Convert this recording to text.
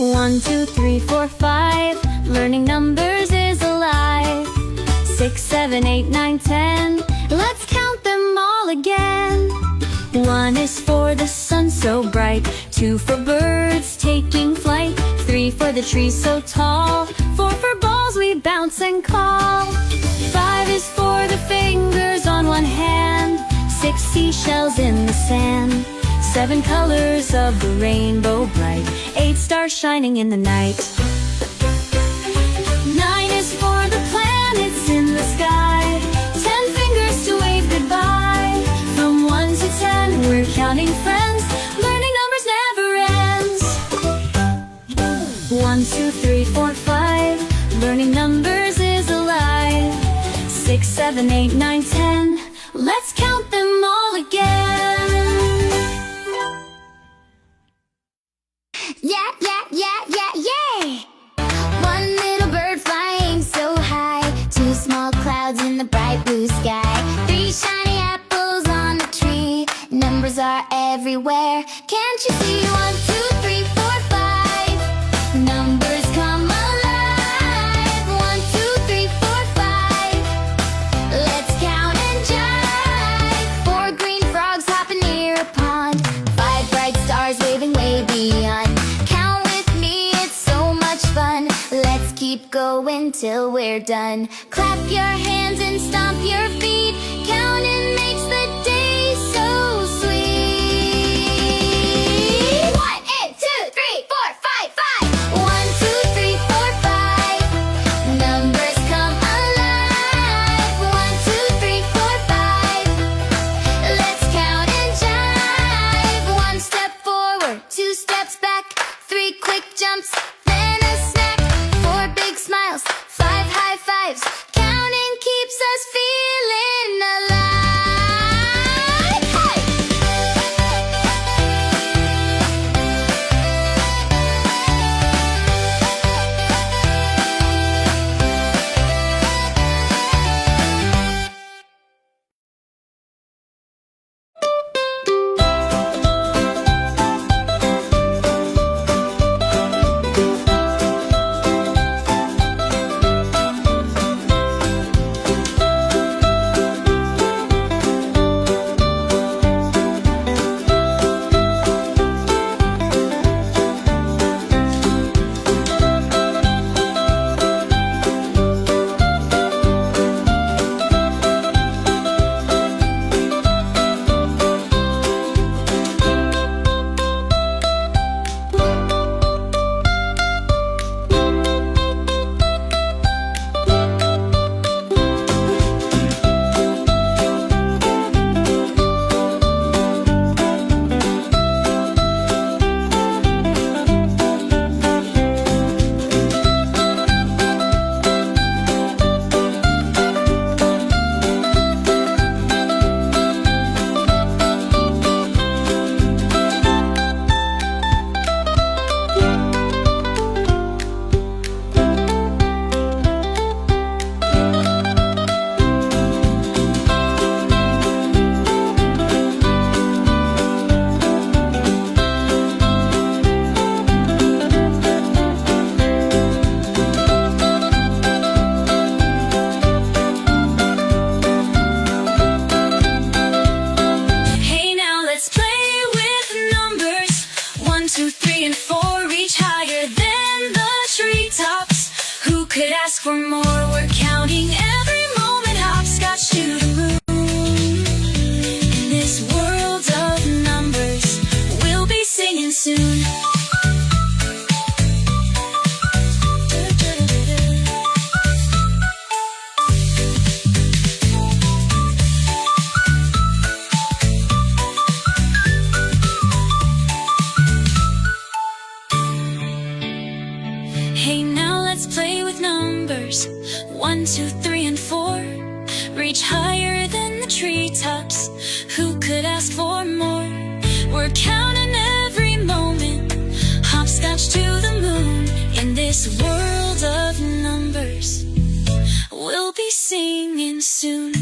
1, 2, 3, 4, 5. Learning numbers is alive. 6, 7, 8, 9, 10. Let's count them all again. 1 is for the sun so bright. 2 for birds taking flight. 3 for the trees so tall. 4 for balls we bounce and call. 5 is for the fingers on one hand. 6 seashells in the sand. 7 colors of the rainbow bright. 8 stars shining in the night. 9 is for the planets in the sky. 10 fingers to wave goodbye. From 1 to 10 we're counting friends. Learning numbers never ends. 1, 2, 3, 4, 5. Learning numbers is alive. 6, 7, 8, 9, 10. Let's count them all again. Yeah, yeah, yeah, yeah, yeah! 1 little bird flying so high. 2 small clouds in the bright blue sky. 3 shiny apples on a tree. Numbers are everywhere. Can't you see? 1, 2, 3, 4, 5. Numbers come alive. 1, 2, 3, 4, 5. Let's count and jive. 4 green frogs hopping near a pond. 5 bright stars waving way beyond. Let's keep going till we're done. Clap your hands and stomp your feet. Counting makes the day so sweet. 1, 2, 3, 4, 5, 5. 1, 2, 3, 4, 5. Numbers come alive. 1, 2, 3, 4, 5. Let's count and jive. 1 step forward, 2 steps back. 3 quick jumps, then a snack. 4 big smiles, 5 high fives. Counting keeps us feeling alive. Hey! Hey now let's play with numbers. 1, 2, 3, and 4 reach higher than the treetops. Who could ask for more? We're counting every moment. Hopscotch to the moon. In this world of numbers, we'll be singing soon. Hey now let's play with numbers. 1, 2, 3, and 4 reach higher than the treetops. Who could ask for more? We're counting every moment. Hopscotch to the moon. In this world of numbers, we'll be singing soon.